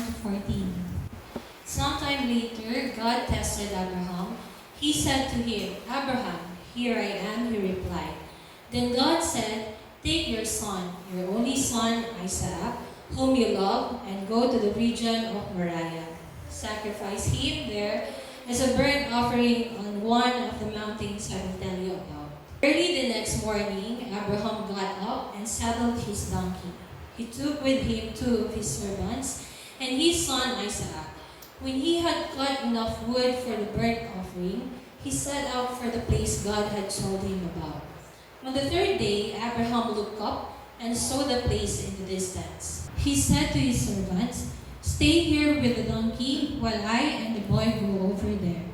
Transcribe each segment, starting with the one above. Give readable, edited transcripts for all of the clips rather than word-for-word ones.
1:14. Sometime later, God tested Abraham. He said to him, "Abraham, here I am," he replied. Then God said, "Take your son, your only son, Isaac, whom you love, and go to the region of Moriah. Sacrifice him there as a burnt offering on one of the mountains I will tell you about." Early the next morning, Abraham got up and saddled his donkey. He took with him 2 of his servants and his son Isaac. When he had cut enough wood for the burnt offering, he set out for the place God had told him about. On the 3rd day, Abraham looked up and saw the place in the distance. He said to his servants, "Stay here with the donkey while I and the boy go over there.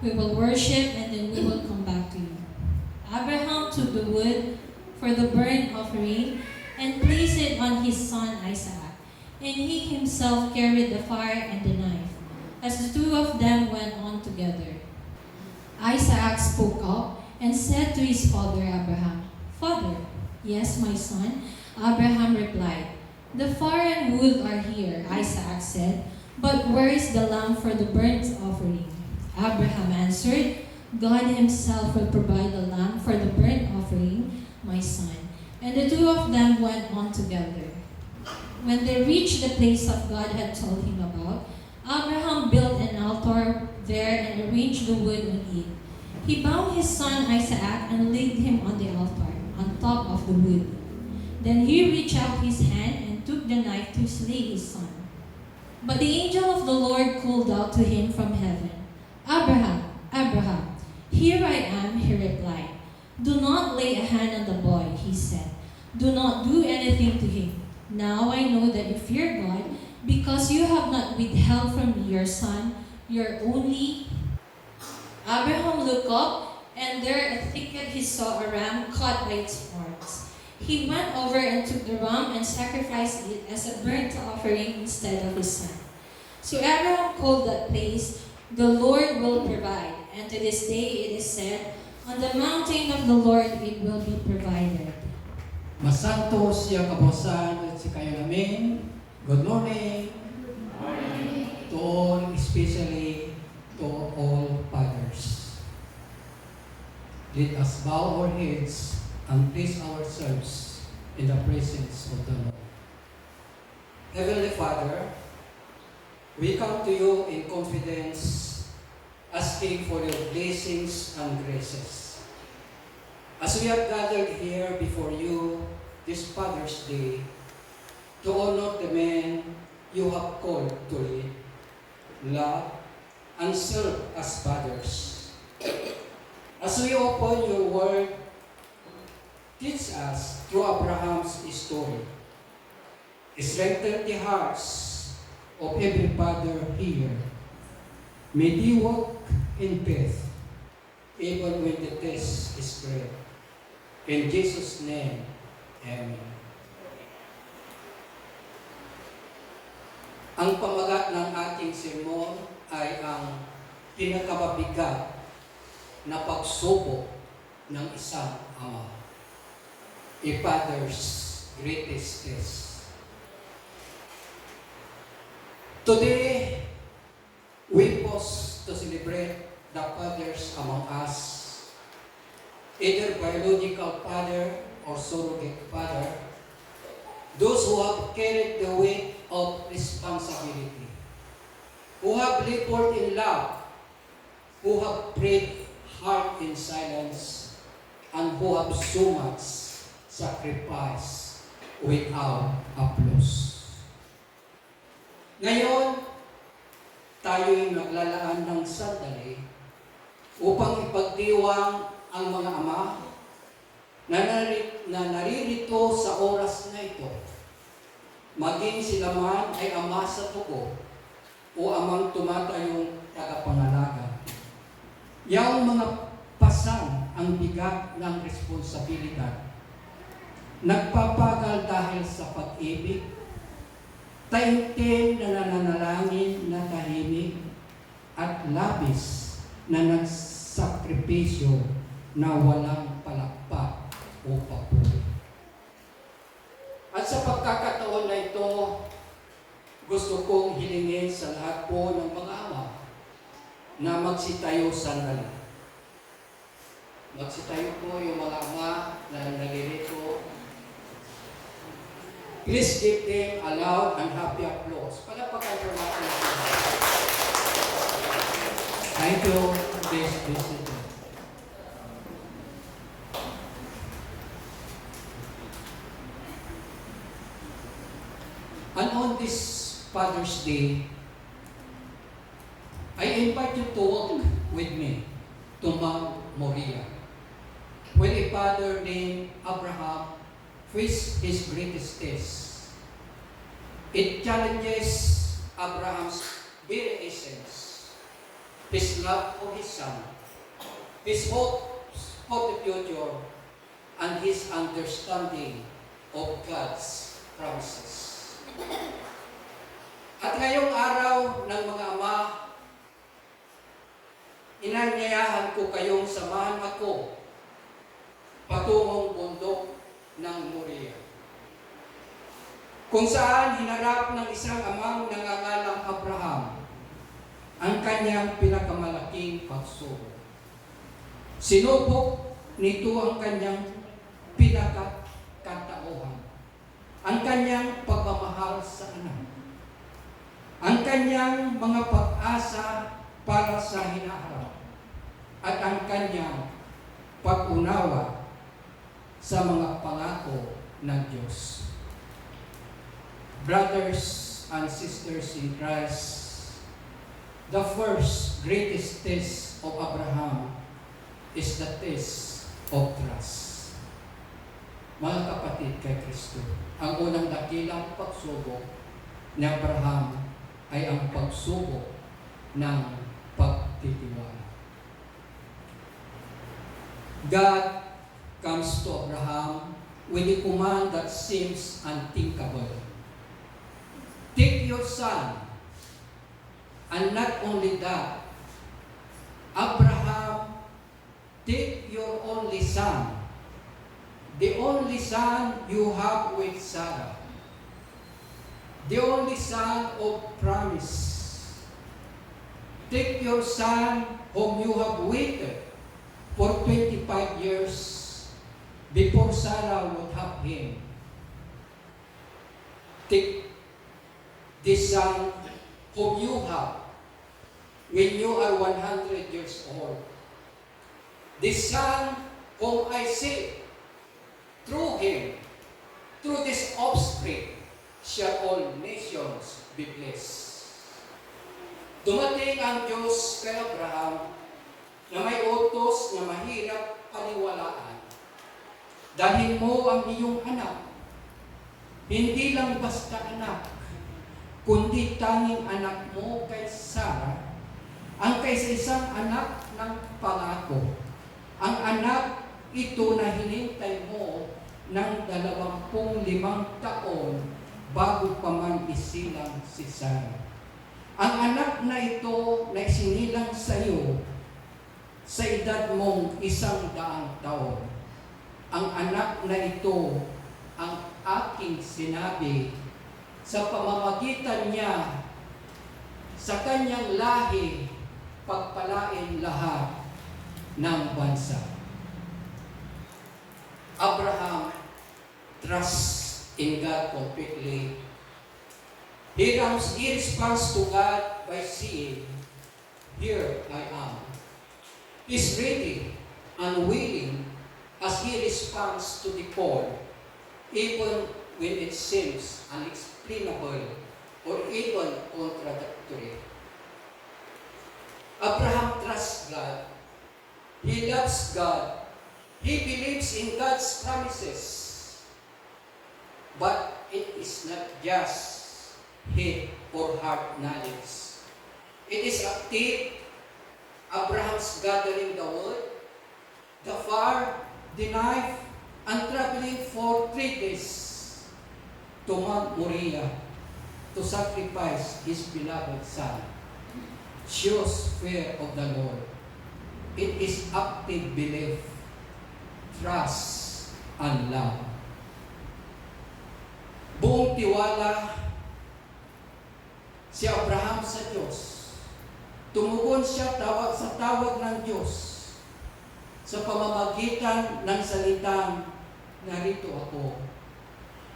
We will worship and then we will come back to you." Abraham took the wood for the burnt offering and placed it on his son Isaac, and he himself carried the fire and the knife, as the 2 of them went on together. Isaac spoke up and said to his father Abraham, "Father." "Yes, my son," Abraham replied. "The fire and wood are here," Isaac said, "but where is the lamb for the burnt offering?" Abraham answered, "God himself will provide the lamb for the burnt offering, my son." And the 2 of them went on together. When they reached the place of God had told him about, Abraham built an altar there and arranged the wood on it. He bound his son Isaac and laid him on the altar, on top of the wood. Then he reached out his hand and took the knife to slay his son. But the angel of the Lord called out to him from heaven, "Abraham, Abraham." "Here I am," he replied. "Do not lay a hand on the boy," he said. "Do not do anything to him. Now I know that you fear God, because you have not withheld from me your son, your only." Abraham looked up, and there a thicket he saw a ram caught by its horns. He went over and took the ram and sacrificed it as a burnt offering instead of his son. So Abraham called that place, "The Lord will provide," and to this day it is said, "On the mountain of the Lord it will be provided." Masanto siya kabosan at si kayo namin. Good morning. To all, especially to all fathers. Let us bow our heads and place ourselves in the presence of the Lord. Heavenly Father, we come to you in confidence, asking for your blessings and graces. As we have gathered here before you this Father's Day, to honor the men you have called to lead, love, and serve as fathers. As we open your word, teach us through Abraham's story. Strengthen the hearts of every father here. May they walk in faith, even when the test is great. In Jesus' name, Amen. Ang pamagat ng ating sermon ay ang pinakamabigat na pagsubok ng isang ama. A father's greatest test. Today, we pause to celebrate the fathers among us, either biological father or surrogate father, those who have carried the weight of responsibility, who have labored in love, who have prayed hard in silence, and who have so much sacrifice without applause. Ngayon, tayo'y naglalaan ng sandali upang ipagdiwang ang mga ama na naririto sa oras na ito, maging sila man ay ama sa tugo o amang tumatayong tagapangalaga. Yang mga pasan ang bigat ng responsibilidad, nagpapagal dahil sa pag-ibig, taimtim na nananalangin na tahimik, at labis na nagsakripisyo na walang palakpak o papuri. At sa pagkakataon na ito, gusto gusto kong hilingin sa lahat po ng mga ama na magsitayo sandali. Magsitayo po yung mga ama na nalilito. Please give them a loud and happy applause. Palapakan po natin. Thank you, please be seated. And on this Father's Day, I invite you to walk with me to Mount Moriah, where a father named Abraham faced his greatest test. It challenges Abraham's very essence, his love for his son, his hopes for the future, and his understanding of God's promises. At ngayong araw ng mga ama, inanyayahan ko kayong samahan ako patungong bundok ng Moriah, kung saan hinarap ng isang amang nangangalang Abraham ang kanyang pinakamalaking pagsubok. Sinubok nito ang kanyang pinakatauhan, ang kanyang pagmamahal sa anak, ang kanyang mga pag-asa para sa hinaharap, at ang kanyang pag-unawa sa mga pangako ng Diyos. Brothers and sisters in Christ, the first greatest test of Abraham is the test of trust. Mga kapatid kay Kristo, ang unang dakilang pagsubok ni Abraham ay ang pagsubok ng pagtitiwala. God comes to Abraham with a command that seems unthinkable. Take your son. And not only that, Abraham, take your only son, the only son you have with Sarah, the only son of promise. Take your son whom you have waited for 25 years before Sarah would have him. Take this son whom you have when you are 100 years old. This son whom I say, through him, through this offspring, shall all nations be blessed. Dumating ang Diyos kay Abraham na may utos na mahirap paniwalaan. Dalhin mo ang iyong anak, hindi lang basta anak, kundi tanging anak mo kay Sarah, ang kaisa-isang anak ng pangako, ang anak ito na hinintay mo ng 25 taon bago pa man isilang si Sarah. Ang anak na ito na isinilang sa iyo sa edad mong 100 taon. Ang anak na ito ang aking sinabi sa pamamagitan niya sa kanyang lahi pagpalain lahat ng bansa. Abraham trusts in God completely. He responds to God by saying, "Here I am." He's ready and willing as he responds to the call, even when it seems unexplainable or even contradictory. Abraham trusts God. He loves God. He believes in God's promises. But it is not just head or heart knowledge. It is active. Abraham's gathering the wood, the fire, the knife, and traveling for 3 days to Mount Moriah to sacrifice his beloved son. Shows fear of the Lord. It is active belief, trust, and love. Buong tiwala si Abraham sa Diyos. Tumugon siya sa tawag ng Diyos sa pamamagitan ng salitang, narito ako.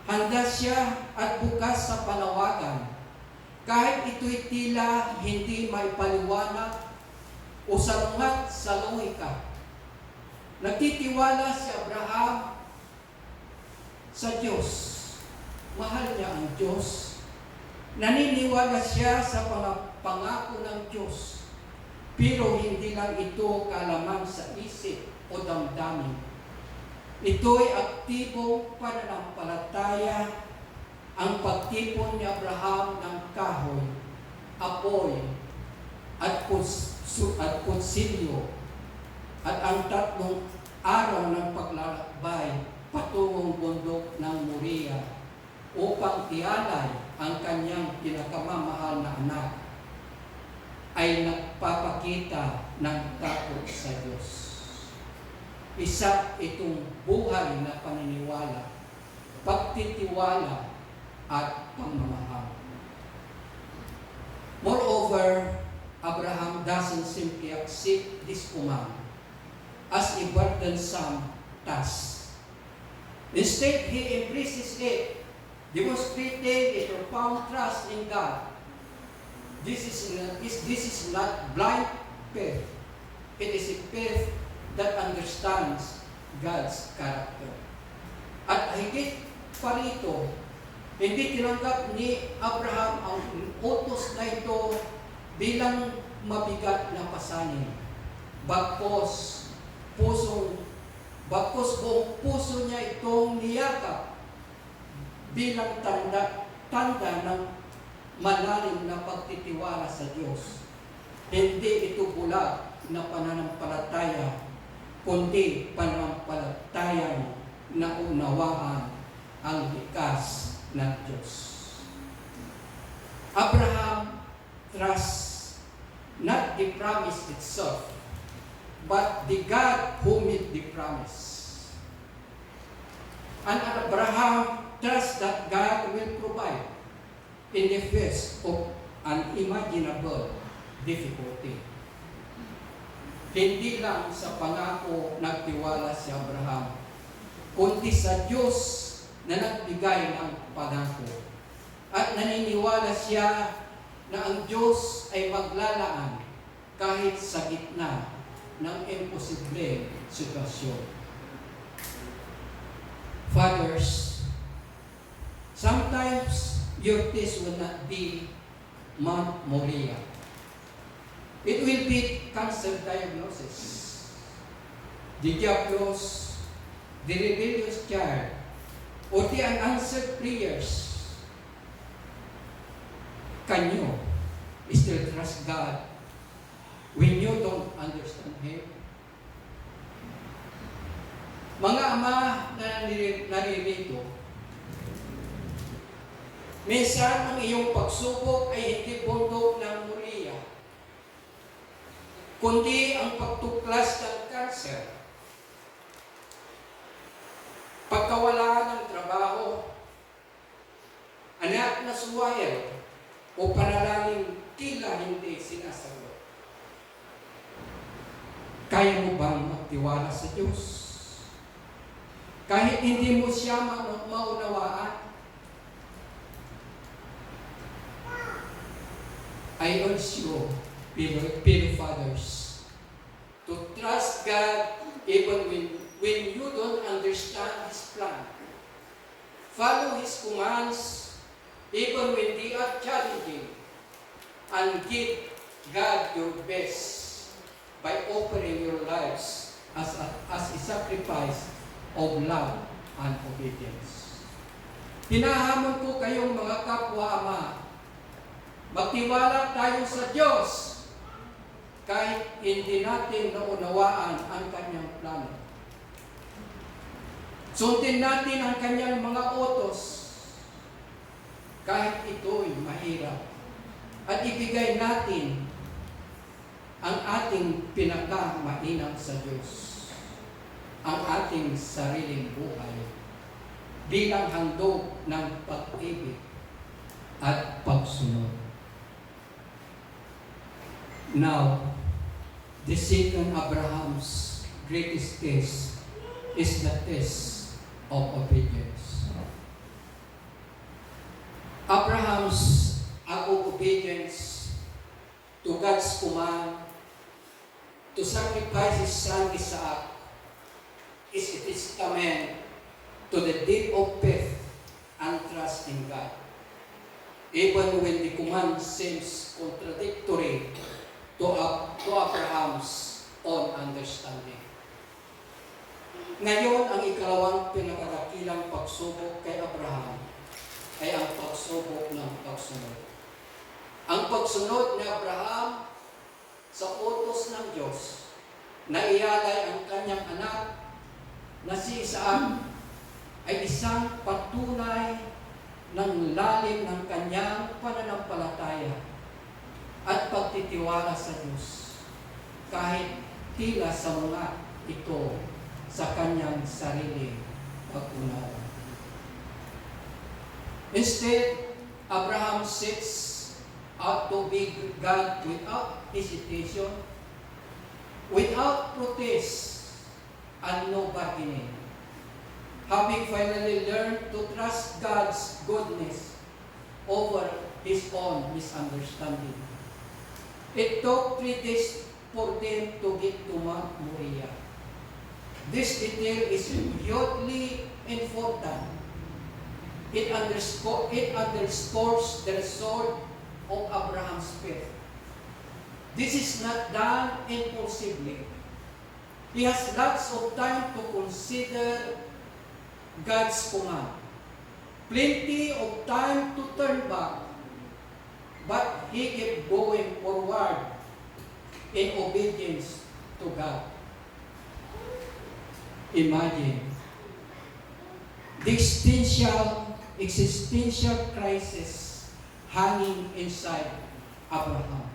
Handa siya at bukas sa panawagan, kahit ito'y tila hindi maipaliwanag o salungat sa logika. Nagtitiwala si Abraham sa Diyos. Mahal niya ang Diyos. Naniniwala siya sa pangako ng Diyos. Pero hindi lang ito kaalaman sa isip o damdamin. Ito'y aktibong pananampalataya, ang pagtipon ni Abraham ng kahoy, apoy, at konsilyo, at ang 3 araw ng paglalakbay patungong bundok ng Moriah upang ialay ang kanyang pinakamamahal na anak, ay nagpapakita ng takot sa Diyos. Isa itong buhay na paniniwala, pagtitiwala, at pagmamahal. Moreover, Abraham doesn't simply accept this command as a burdensome task. Instead, he embraces it, demonstrating a profound trust in God. This is not blind faith. It is a faith that understands God's character. At higit pa rito, hindi tinanggap ni Abraham ang utos na ito bilang mabigat na pasanin. Bagkos buong puso niya itong niyakap bilang tanda ng malalim na pagtitiwala sa Diyos. Hindi ito bulag na pananampalataya, kundi pananampalatayang naunawaan ang likas ng Diyos. Abraham trusts not the promise itself, but the God who made the promise. And Abraham trusts that God will provide in the face of unimaginable difficulty. Hindi lang sa pangako nagtiwala si Abraham, kundi sa Diyos na nagbigay ng pangako. At naniniwala siya na ang Diyos ay maglalaan kahit sa gitna ng imposibleng sitwasyon. Fathers, sometimes your test will not be Mount Moriah. It will be cancer diagnosis, the diagnosis, the rebellious child, or the unanswered prayers. Can you still trust God when you don't understand Him? Mga ama na naririto, minsan ang iyong pagsubok ay hindi bundok ng Moriah, kundi ang pagtuklas ng kanser, pagkawalan ng trabaho, anak na suwayan, o panalangin tila hindi sinasagot. Kaya mo bang magtiwala sa Diyos? Kahit hindi mo siya maunawaan? I urge you, fellow fathers, to trust God even when you don't understand His plan. Follow His commands even when they are challenging, and give God your best by offering your lives as a sacrifice of love and obedience. Hinahamon ko kayong mga kapwa-ama, magtiwala tayo sa Diyos kahit hindi natin naunawaan ang Kanyang plano. Sundin natin ang Kanyang mga utos kahit ito'y mahirap, at ibigay natin ang ating pinakamainam sa Diyos, ang ating sariling buhay, bilang handog ng pag-ibig at pagsunod. Now, the second Abraham's greatest test is the test of obedience. Abraham's act of obedience to God's command to sacrifice his son Isaac is a testament to the deep of faith and trust in God. Even when the command seems contradictory to Abraham's own understanding. Ngayon, ang ikalawang pinakadakilang pagsubok kay Abraham ay ang pagsubok ng pagsunod. Ang pagsunod ni Abraham sa utos ng Diyos na ialay ang kanyang anak na si Isaac ay isang patunay ng lalim ng kanyang pananampalataya at pagtitiwala sa Diyos kahit tila sa mga ito sa kanyang sarili pag-unawa. Instead, Abraham sets out to obey God without hesitation, without protest, and no bargaining. Having finally learned to trust God's goodness over his own misunderstanding. It took 3 days for them to get to Mount Moriah. This detail is hugely important. It underscores the result of Abraham's faith. This is not done impulsively. He has lots of time to consider God's command. Plenty of time to turn back. But he kept going forward in obedience to God. Imagine the existential crisis hanging inside Abraham.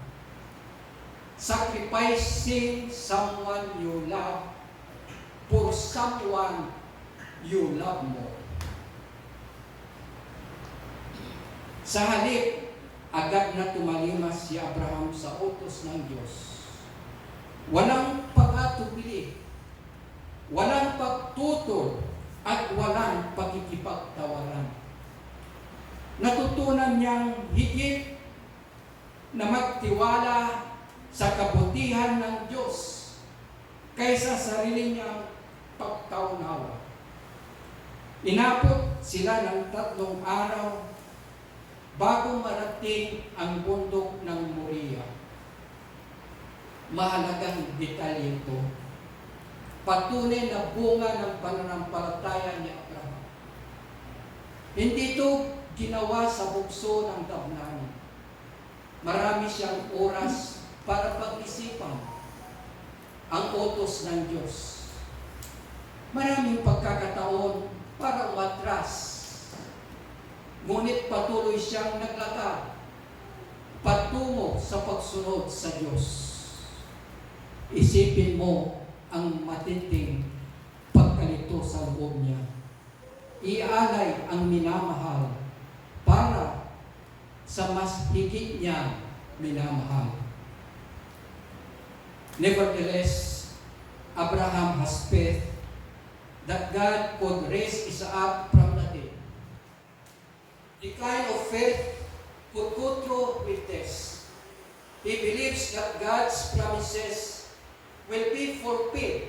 Sacrificing someone you love for someone you love more. Sa halip, agad na tumalimas si Abraham sa utos ng Diyos. Walang pag-atubili, walang pagtutol, at walang pagkikipagtawaran. Natutunan niyang higit na magtiwala sa kabutihan ng Diyos kaysa sarili niyang pagkaunawa. Inabot sila ng 3 araw bago marating ang bundok ng Moriah. Mahalagang detalye ito. Patunay na bunga ng pananampalataya ni Abraham. Hindi ito ginawa sa bukso ng damdamin. Marami siyang oras para pag-isipan ang utos ng Diyos. Maraming pagkakataon para umatras. Ngunit patuloy siyang naglakad patungo sa pagsunod sa Diyos. Isipin mo ang matinding pagkalito sa loob niya. Ialay ang minamahal para sa mas higit niya minamahal. Nevertheless, Abraham has faith that God could raise Isaac from the dead. The kind of faith could go through with this. He believes that God's promises will be fulfilled.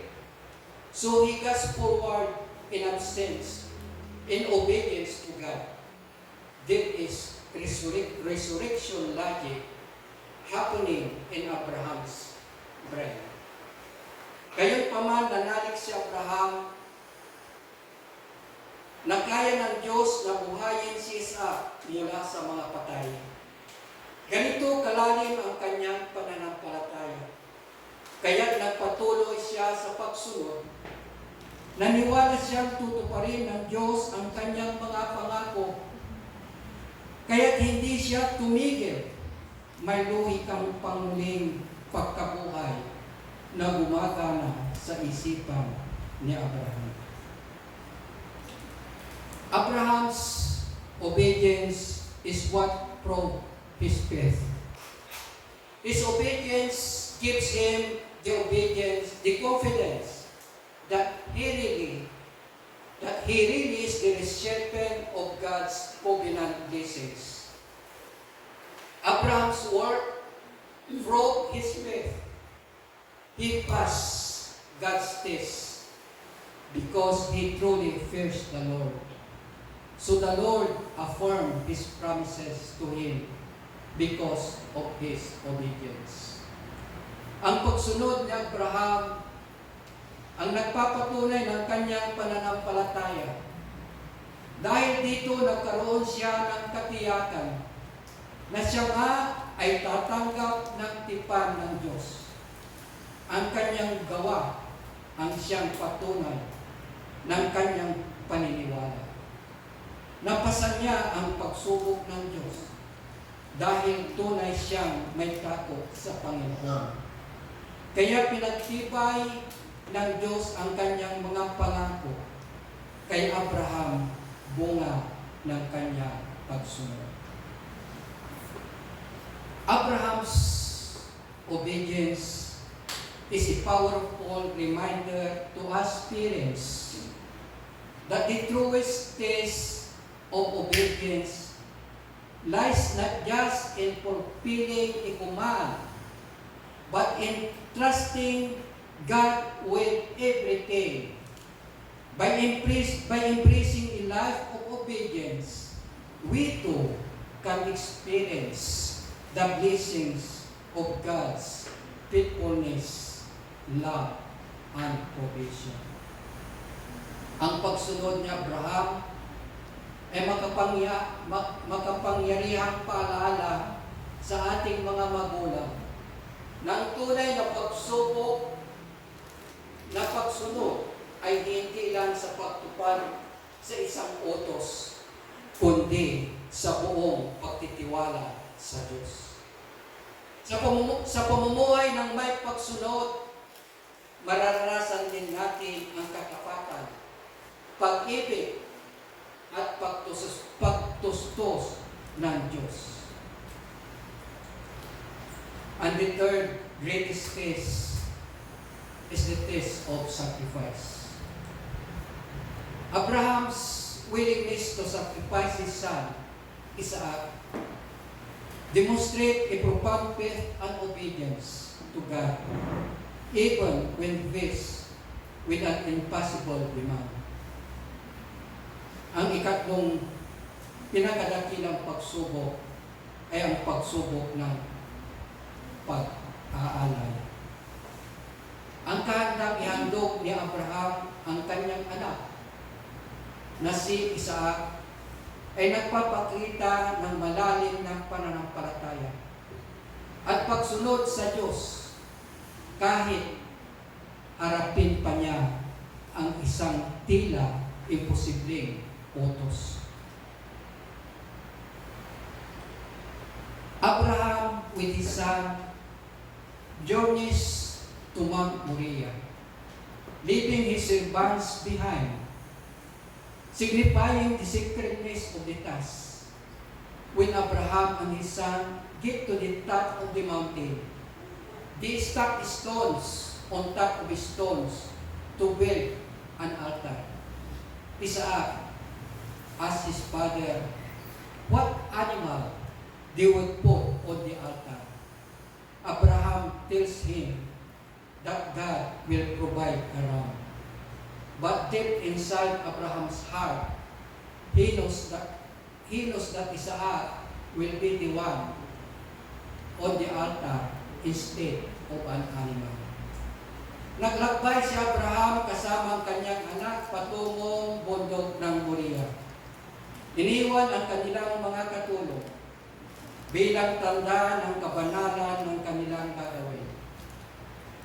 So he goes forward in absence, in obedience to God. That is resurrection logic happening in Abraham's brain. Gayunpaman, nanalig si Abraham na kaya ng Diyos na buhayin si Isaac mula sa mga patay. Ganito kalalim ang kanyang pananampalataya. Kaya nagpatuloy siya sa pagsunod. Naniwala siyang tutuparin ng Diyos ang kanyang mga pangako. Kaya't hindi siya tumigil. May luhikang panguling pagkabuhay na gumagana sa isipan ni Abraham. Abraham's obedience is what proved his faith. His obedience gives him the confidence that he really is the recipient of God's covenant blessings. Abraham's work proved his faith. He passed God's test because he truly fears the Lord. So the Lord affirmed His promises to him because of his obedience. Ang pagsunod ni Abraham ang nagpapatunay ng kanyang pananampalataya. Dahil dito nagkaroon siya ng katiyakan na siya nga ay tatanggap ng tipan ng Diyos. Ang kanyang gawa ang siyang patunay ng kanyang paniniwala. Napasan niya ang pagsubok ng Diyos dahil tunay siyang may takot sa Panginoon. Kaya pinagtibay ng Diyos ang kanyang mga pangako kay Abraham bunga ng kanyang pagsunod. Abraham's obedience is a powerful reminder to us parents that the truest test of obedience lies not just in fulfilling a command, but in trusting God with everything. By embracing a life of obedience, we too can experience the blessings of God's faithfulness, love, and provision. Ang pagsunod ni Abraham ay makapangyarihang paalala sa ating mga magulang na ang tunay na pagsunod ay hindi lang sa pagtupad sa isang utos, kundi sa buong pagtitiwala sa Diyos. Sa pamumuhay ng may pagsunod, mararanasan din natin ang katapatan, pag-ibig, at pagtustos ng Diyos. And the third greatest test is the test of sacrifice. Abraham's willingness to sacrifice his son, Isaac, demonstrate a profound faith and obedience to God, even when faced with an impossible demand. Ang ikatlong pinakadakilang pagsubok ay ang pagsubok ng pag-aalay. Ang kahandang ihandog ni Abraham ang kanyang anak na si Isaac ay nagpapakita ng malalim ng pananampalataya at pagsunod sa Diyos kahit harapin pa niya ang isang tila imposibleng utos. Abraham with his son journeys to Mount Moriah, leaving his servants behind, signifying the sacredness of the task. When Abraham and his son get to the top of the mountain, they stack stones on top of stones to build an altar. Isaac asked his father what animal they would put on the altar. Abraham tells him that God will provide a ram. But deep inside Abraham's heart, he knows that Isaac will be the one on the altar instead of an animal. Naglakbay si Abraham kasama ang kanyang anak patungong bundok ng Moriah. Iniwan ang kanilang mga katulong bilang tanda ng kabanalan ng kanilang gagawin.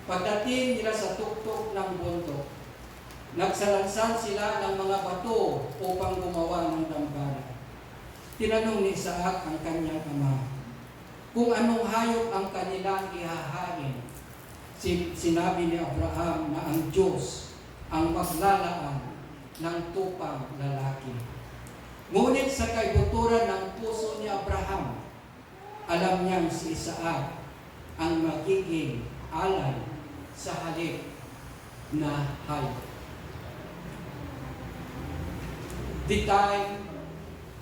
Pagdating nila sa tuktok ng bundok, nagsalansan sila ng mga bato upang gumawa ng dambana. Tinanong ni Isaac ang kanyang ama kung anong hayop ang kanilang ihahain. Sinabi ni Abraham na ang Diyos ang maglalaan ng tupang lalaki. Ngunit sa kaibuturan ng puso ni Abraham, alam niyang si Isaac ang magiging alay sa halip na hayop. The time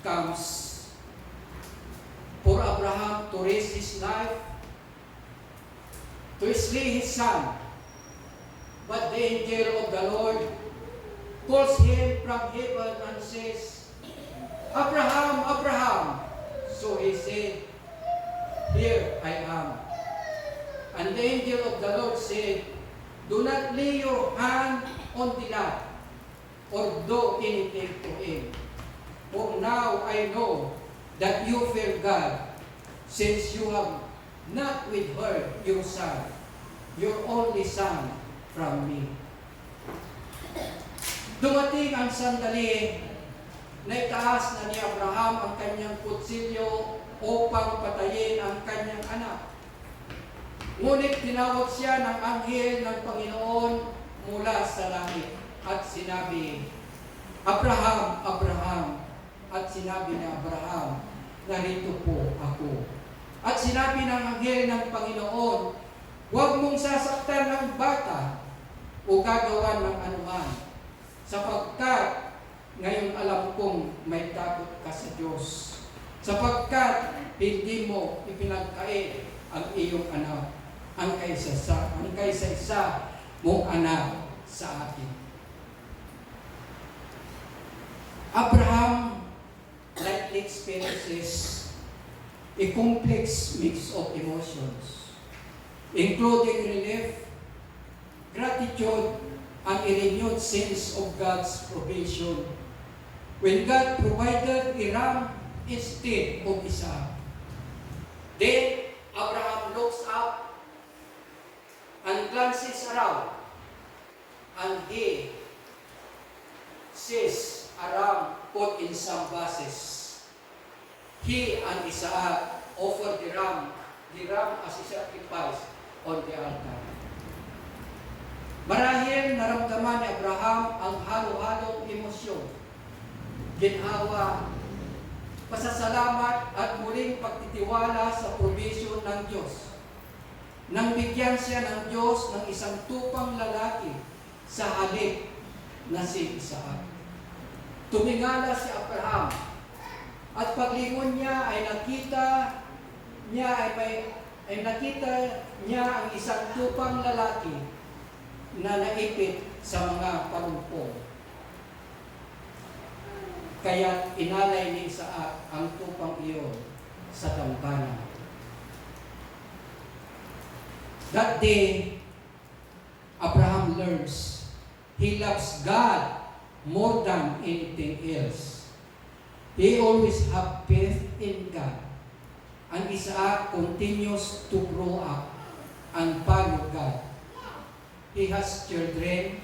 comes for Abraham to raise his life, to slay his son. But the angel of the Lord calls him from heaven and says, Abraham, Abraham. So he said, Here I am. And the angel of the Lord said, Do not lay your hand on the lad, or do anything to him. For now I know that you fear God, since you have not withheld your son, your only son, from me. Dumating ang sandali na itaas na ni Abraham ang kanyang kutsilyo upang patayin ang kanyang anak. Ngunit tinawag siya ng anghel ng Panginoon mula sa langit at sinabi, Abraham, Abraham. At sinabi ni Abraham, narito po ako. At sinabi ng anghel ng Panginoon, huwag mong sasaktan ng bata o gagawan ng anuman, sapagkat ngayon alam kong may takot ka sa Diyos, sapagkat hindi mo ipinagkait ang iyong anak, ang kaysa isa mong anak sa akin. Abraham likely experiences a complex mix of emotions, including relief, gratitude, and a renewed sense of God's provision. When God provided a ram instead of Isaac, then Abraham looks up and glances around, and he sees a ram put in some vases. He and Isaac offered the ram as a sacrifice on the altar. Marahil naramdaman ni Abraham ang halo-halong emosyon, ginhawa, pasasalamat at muling pagtitiwala sa provision ng Diyos. Nang bigyan siya ng Diyos ng isang tupang lalaki sa halip na si Isaac. Tumingala si Abraham at paglingon niya ay nakita niya ang isang tupang lalaki na naipit sa mga palumpong. Kaya inalay ni Isaac ang tupang iyon sa dambana. That day, Abraham learns he loves God more than anything else. He always have faith in God. And Isaac continues to grow up and follow God. He has children,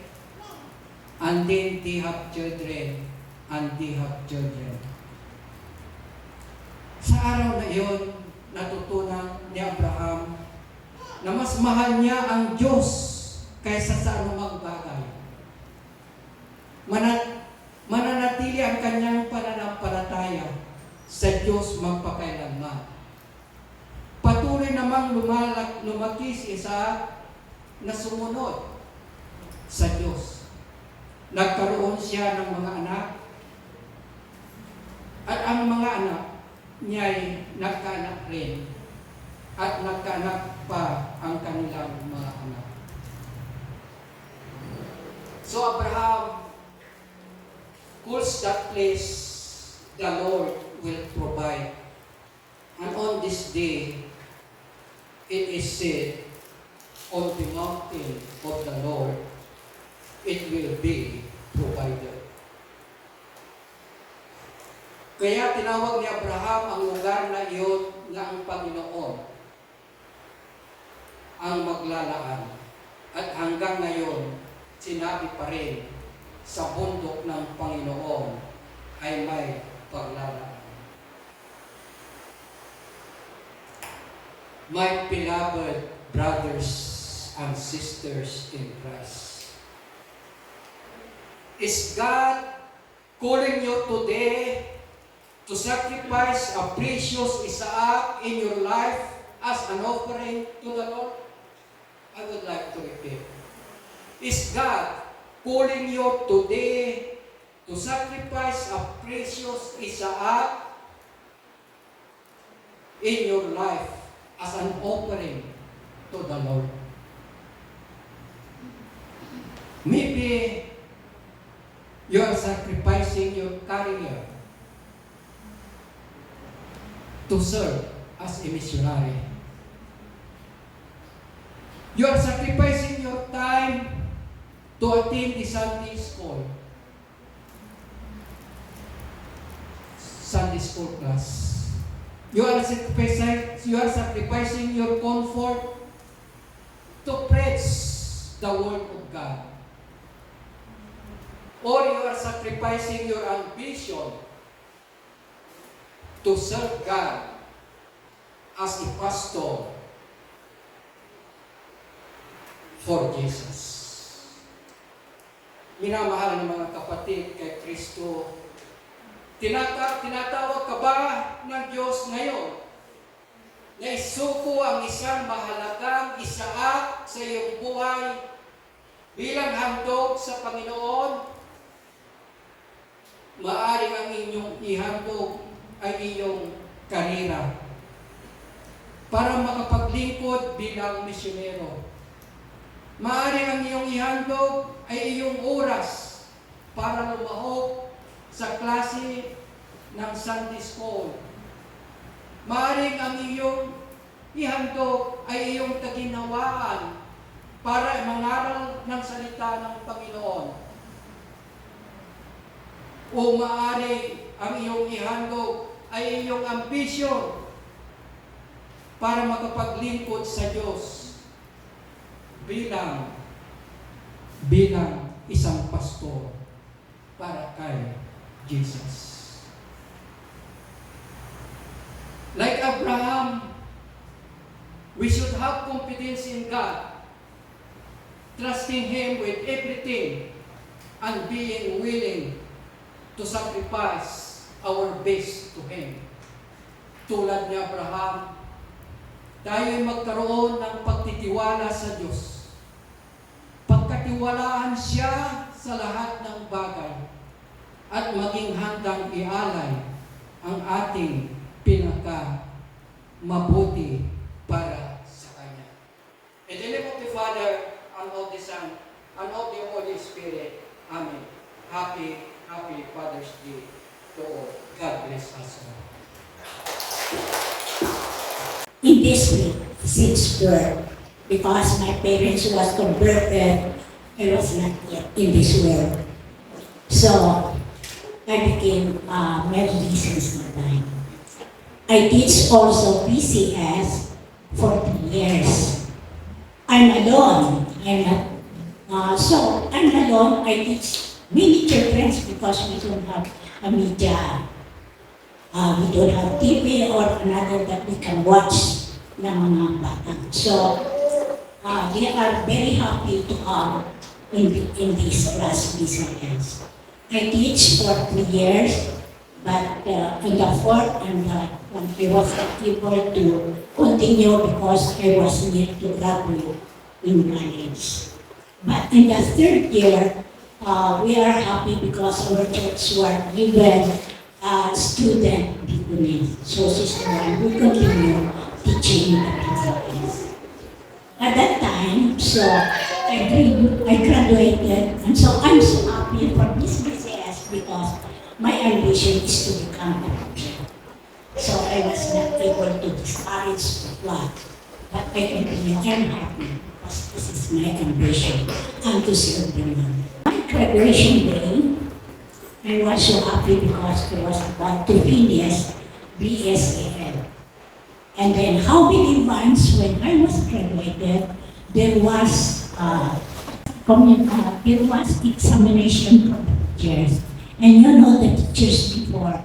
and then they have children, and they have children. Sa araw na iyon, natutunan ni Abraham na mas mahal niya ang Diyos kaysa sa anumang bagay. Mananatili ang kanyang pananampalataya sa Diyos magpakailanman. Patuloy namang lumaki si Isaac na sumunod sa Diyos. Nagkaroon siya ng mga anak, at ang mga anak niya ay nagkaanak rin, at nagkaanak pa ang kanilang mga anak. So Abraham calls that place, the Lord will provide. And on this day, it is said, on the mountain of the Lord, it will be provided. Kaya tinawag ni Abraham ang lugar na iyon na ang Panginoon ang maglalaan. At hanggang ngayon, sinabi pa rin, sa bundok ng Panginoon ay may paglalaan. My beloved brothers and sisters in Christ, is God calling you today to sacrifice a precious Isaac in your life as an offering to the Lord? I would like to repeat. Is God calling you today to sacrifice a precious Isaac in your life as an offering to the Lord? Maybe you are sacrificing your career to serve as a missionary. You are sacrificing your time to attend the Sunday school class. You are sacrificing your comfort to preach the word of God. Or you are sacrificing your ambition to serve God as a pastor for Jesus. Minamahal ng mga kapatid kay Kristo, tinatawag ka ba ng Diyos ngayon na isuko ang isang mahalagang Isaac sa iyong buhay bilang handog sa Panginoon? Maaring ang inyong ihandog ay iyong karera para makapaglingkod bilang misyonero. Maaring ang iyong ihandog ay iyong oras para lumahok sa klase ng Sunday School. Maaring ang iyong ihandog ay iyong kaginhawaan para mangaral ng salita ng Panginoon. O maaring ang iyong ihandog ay iyong ambisyon para makapaglingkod sa Diyos bilang isang pastor para kay Jesus. Like Abraham, we should have confidence in God, trusting Him with everything and being willing to sacrifice our best to Him. Tulad ni Abraham, tayo ay magkaroon ng pagtitiwala sa Diyos. Pagkatiwalaan siya sa lahat ng bagay at maging handang ialay ang ating pinaka-mabuti para sa Kanya. In the name of the Father, and of the Son, and of the Holy Spirit. Amen. Happy Father's Day to all. God bless us all. In this week, since birth, because my parents was converted, I was not yet in this world. So, I became Methodist since that time. I teach also PCS for 3 years. I'm alone. I'm alone. I teach many children because we don't have a media. We don't have TV or another that we can watch ng mga bata. So, they are very happy to come in this class business. I teach for 3 years, but in the fourth I was not able to continue because I was near to graduate in college. But in the third year, we are happy because our church were given student deaconess. So Sister Juan will continue teaching the PCS. At that time, so I graduated, and so I'm so happy for this PCS because my ambition is to become a teacher. So I was not able to discourage the flock, but I continue. I'm happy because this is my ambition and to serve the Lord. My graduation day, I was so happy because I was about to finish BSAL. And then how many months when I was graduated, there was examination for the teachers. And you know the teachers before,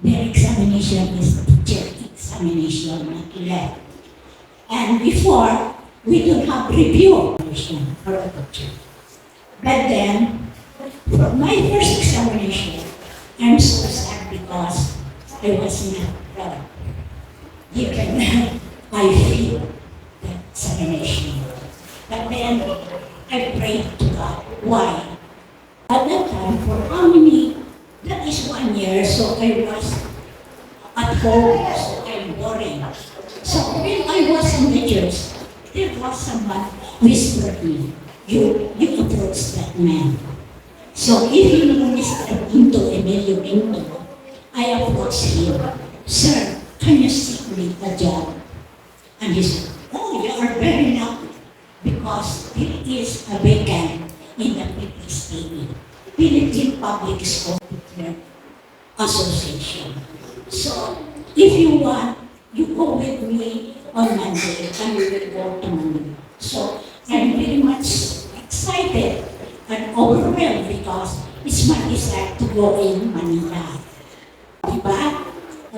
their examination is teacher examination, not left. And before, we don't have review examination for a teacher. But then, for my first examination, I'm so sad because I was not given I feel the examination. But then I prayed to God. Why? At that time, for how many? That is 1 year, so I was at home, so I'm boring. So when I was in the church, there was someone whispered me, you approach that man. So if you know Mr. Pinto, Emilio Pinto, I approached him, sir, can you seek me a job? And he said, oh, you are very lucky because there is a vacant in the PPSTE, Philippine Public School Teacher Association. So if you want, you go with me on Monday and we will go to Manila. So I'm very much excited and overwhelmed because it's my desire to go in Manila. Diba?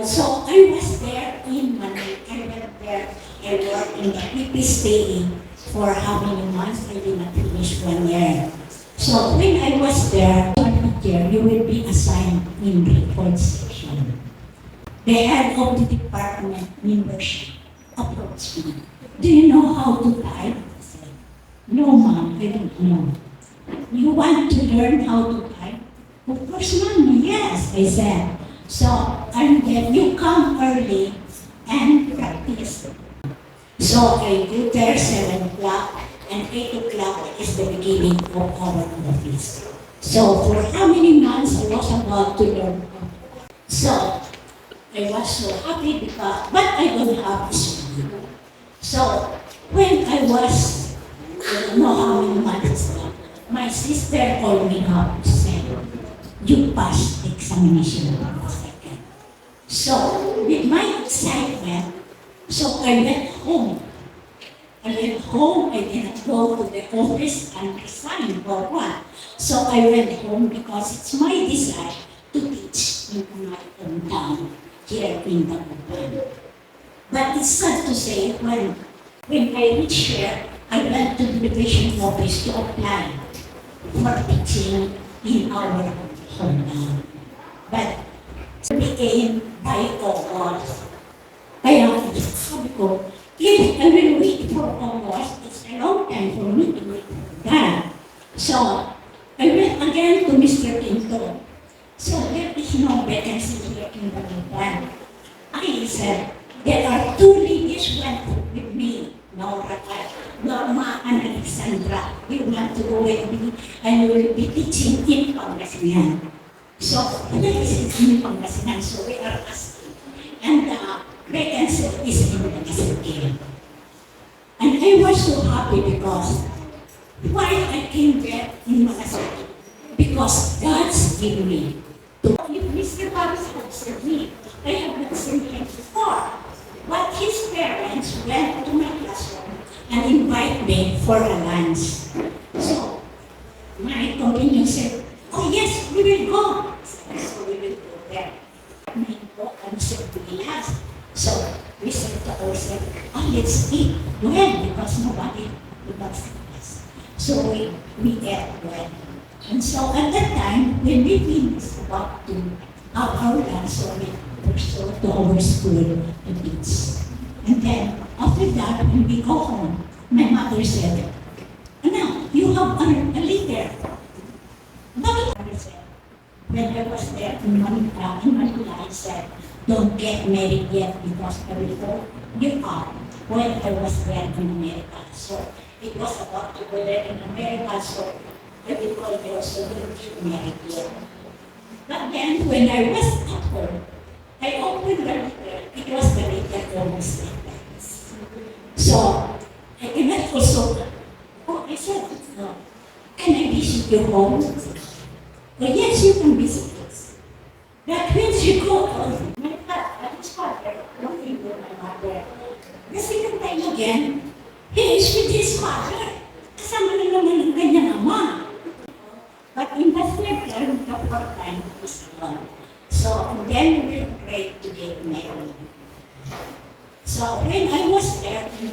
So I was there in Manila. I went there. I worked in the PPSTE for how many months? I did not finish 1 year. So when I was there, 1 year, you will be assigned in report section. The head of the department membership approached me. Do you know how to type? I said, no, ma'am, I don't know. You want to learn how to type? Of course, ma'am, yes, I said. So, and then you come early and practice. So I go there 7 o'clock and 8 o'clock is the beginning of our office. So for how many months I was about to learn. So I was so happy because, but I don't have school. So when I was, I don't know how many months now, my sister called me up to say, you passed the examination on the second. So with my excitement, so I went home. I didn't go to the office and resign for what. So I went home because it's my desire to teach in my hometown here in Taguban. But it's sad to say, when I reached here, I went to the division office to apply for teaching in our hometown. But it became by August. Kaya sabi ko, if I will wait for August, it's a long time for me to wait for that. So I went again to Mr. Pinto. So there is no vacancy here in the Taguban. I said, there are 2 ladies went with me, Norma and Alexandra. You want to go with me and you will be teaching in Pangasinan. So that is in Pangasinan, so we are asking. And vacancy is in the city. And I was so happy because why I came there in Manasaki? Because God's given me. If Mr. Babs had said me, I have not seen him before. But his parents went to my classroom and invited me for a lunch. So my companion said, oh yes, we will go. So we will go there. We go and said, relax. So we said to ourselves, oh, let's eat bread because nobody would not feed us. So we ate bread. And so at that time, when we finished about to have our lunch, so we pursued to our school to teach. And then after that, when we go home, my mother said, Anak, you have a letter. Bakit? I said, when I was there in Manila, I said, don't get married yet because I will go you up when I was there in America. So it was about to go there in America, so I will call you also don't get married yet. But then when I was at home, I opened the letter. It was the letter almost like that. So I cannot also, I said, no, can I visit your home? Oh, yes, you can visit us. That means you go home. His father, looking for my mother. The second time again, he is with his father. Kasama na naman ng kanyang ama. But in the third term, the fourth time, is gone. So then we prayed to get married. So when I was there, he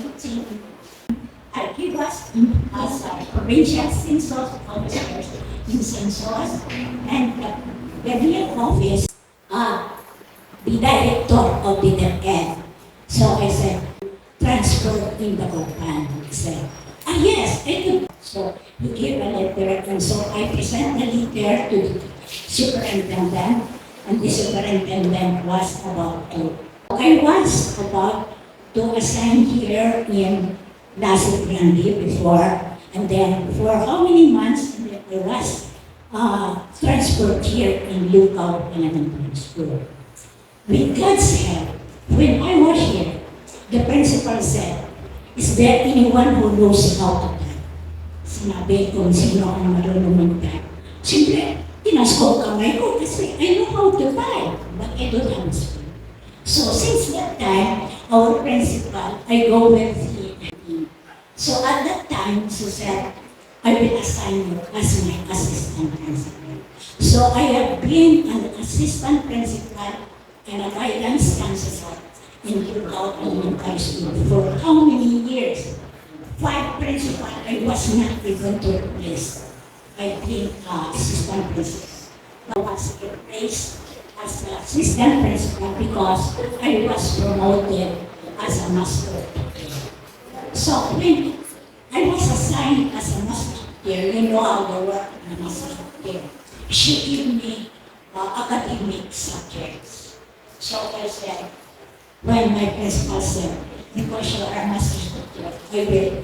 was as a provincial census officer in census, and the real office, the director of the DepEd. So I said, transferred in the Copan. He said, yes, I could. So he gave a letter, and so I present the letter to the superintendent, and the superintendent was about to. I was about to assign here in Lassie Grande before, and then for how many months, and then I was transferred here in Lucao Elementary School. With God's help, when I was here, the principal said, is there anyone who knows how to type? Sinabi ko, sino ang marunong mag-type? Siyempre, tinas ko ang kamay ko kasi I know how to type, but I don't have school. So since that time, our principal, I go with him. So at that time, she said, I will assign you as my assistant principal. So I have been an assistant principal and a guidance counselor in Lucao Elementary School for how many years? 5 principal, I was not able to replace. I've been assistant principal. I was replaced as the assistant principal because I was promoted as a master teacher. So when I was assigned as a master teacher, you know how to work in a master teacher. She gave me academic subjects. So I said, when my principal said, because you are a master teacher, you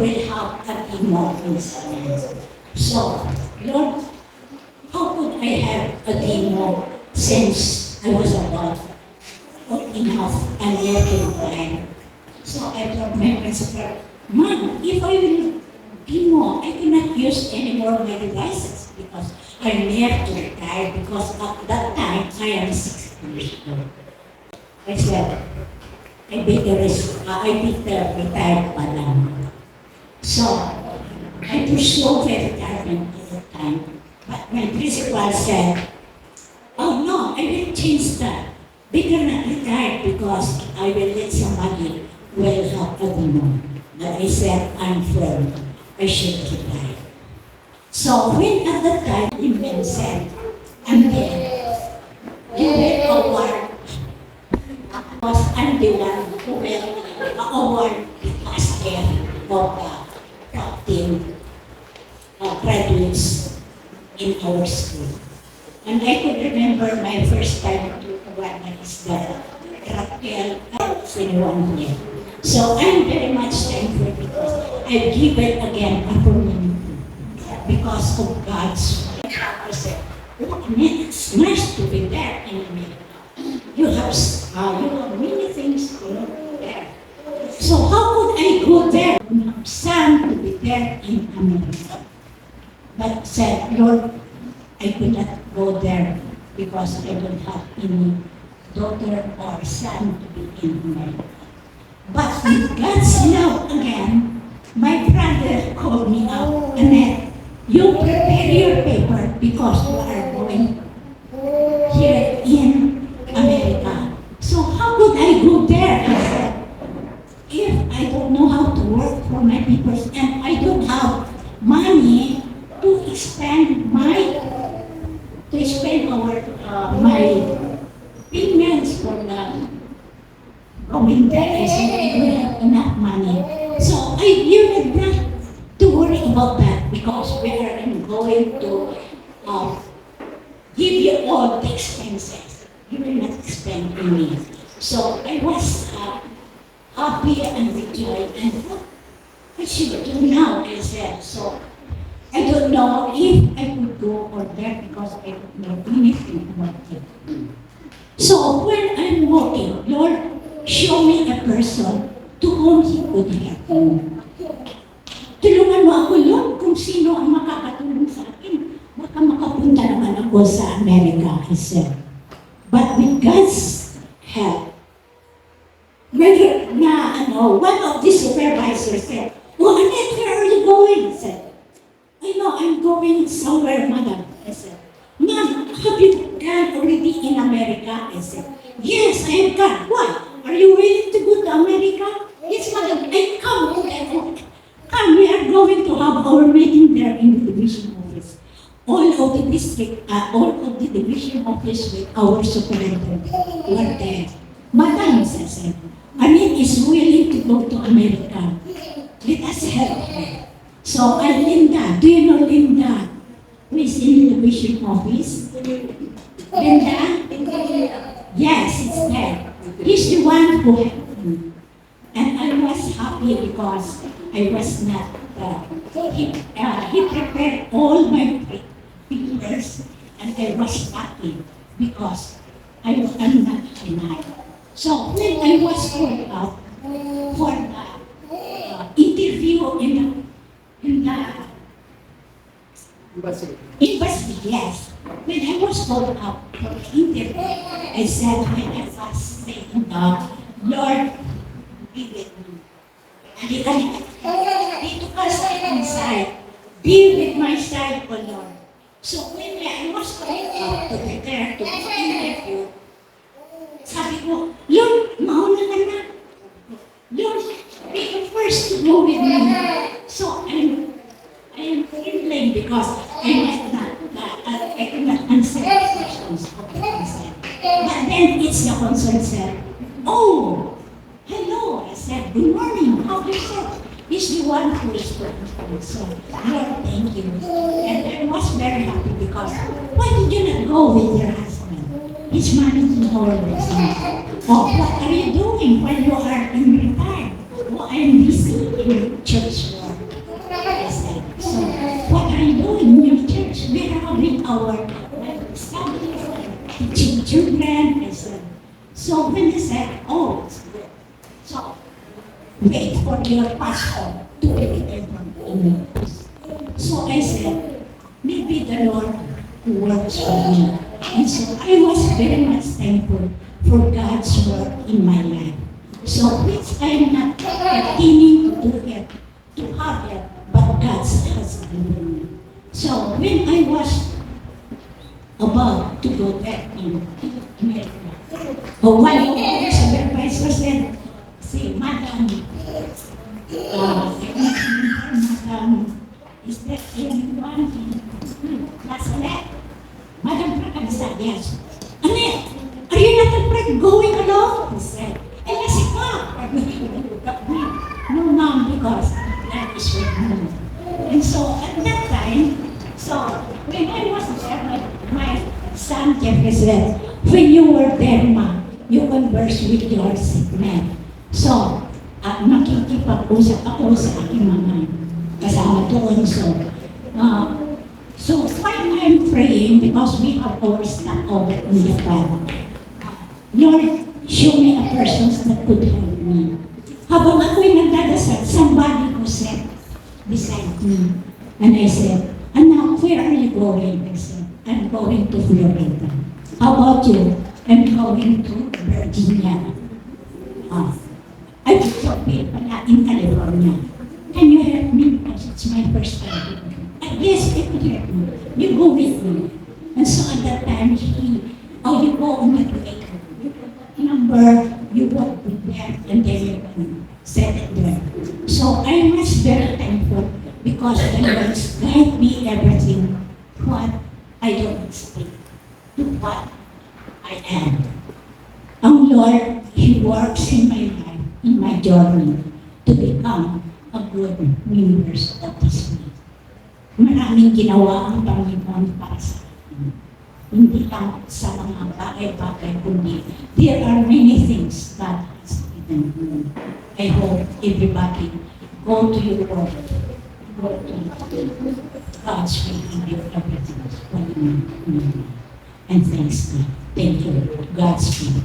will have a demo in science. So, Lord, how could I have a demo since I was about old enough and working time? So I told my principal, Ma'am, if I will demo, I cannot use any more of my devices because I'm near to retire because at that time I am 60 years old. I said, I beat the retired pa lang. So, I pursued the retirement at the time. But my principal said, oh no, I will change that. Better not retire because I will let somebody will help a demo. But I said, I'm firm. I should retire. So, when at that time, the said, and then, you will award because I'm the one who will award the last year of the top 10 graduates in our school. And I could remember my first time to award is the Raquel 21 year. So I'm very much thankful because I give it again a community because of God's purpose. It's nice to be there in America. You have many things to look there. So how could I go there? I have son to be there in America. But said, Lord, I could not go there because I don't have any daughter or son to be in America. But with God's love again, my brother called me up, Annette, you prepare your paper because you are going here in America. So how could I go there? I said, if I don't know how to work for my papers and I don't have money to spend my payments for the going there, I said I don't have enough money. So you need not to worry about that because we are going to give you all the expenses. You will not spend any. So I was happy and rejoiced and what should I do now? I said, so I don't know if I could go or there because I don't know anything about it. So when I'm walking, Lord, show me a person to whom He could help me. Tulungan mo ako, Lord, kung sino ang makakatulong sa akin. Baka makapunta naman ako sa Amerika, I said. But with God's help, one of the supervisors said, oh, Annette, where are you going? I said, I know, I'm going somewhere, madam. I said, Ma'am, have you gone already in America? I said, yes, I have gone. Why? Are you willing to go to America? Yes, madam, I come. Come, we are going to have our meeting there in the division office. All of the district, all of the division office with our superintendent were there. Madam, I said, Annette is willing go to America. Let us help her. So, Linda, do you know Linda? Who is in the mission office? Linda? Yes, it's there. He's the one who helped me. And I was happy because I was not, he prepared all my papers and I was happy because I'm not denied. So when I was called out for the interview in the University, yes. When I was called up for the interview, I said when I was saying, Lord, be with me. Dito ka sa inside. Be with my side, O Lord. So when I was called up to prepare to the interview, sabi ko, Lord, mauna ka na. Lord, be the first to go with me. So I am trembling because I cannot answer questions of the concern. But then it's the concern said, oh, hello. I said, good morning. How do you say? He's the one who is working for me. So, Lord, thank you. And I was very happy because why did you not go with your husband? He's managing all the business. Oh, what are you doing when you are in retire? Oh, I'm busy in church work. I said, so what are you doing in your church? We are having our studies, teaching children. I said, so when they said, oh, it's good. So wait for your pastor to return from England. So I said, maybe the Lord works for me. And so I was very much thankful for God's work in my life. So which I'm not continuing to do it, to have it, but God's has given me. So when I was about to go back in America, one of the supervisors said, say, Madam, Madam, is there anyone in Lasalle? Madam Prakam said, yes. Annette, are you not afraid going along? He said, and I said, no, ma'am, because that is with me. And so at that time, so when I was there, my son Jeffrey said, when you were there, ma'am, you converse with your sick man. So, nakikipag-usap ako sa aking mga kasama doon. So while I'm praying, because we have our stuff over in the Bible, Lord, show me a person that could help me. Habang ako'y nagdadasal, somebody who sat beside me. And I said, Anak, where are you going? I said, I'm going to Florida. How about you? I'm going to Virginia. I was okay pala in California. Can you help me? Because it's my first time. Yes, I could help you. You go with me. And so at that time, you go on that way. You put the number, you walk with them, and then you can set it there. So I was very thankful because the Lord guide me everything what I don't expect to what I am. Ang Lord, He works in my life, in my journey, to become a good members of this faith. Maraming ginawa ang Panginoon para sa akin. Hindi lang sa mga bagay-bagay, kundi there are many things God has given me. I hope everybody go to your Lord. Go to God's will give you everything. And thanks God. Thank you. God's will.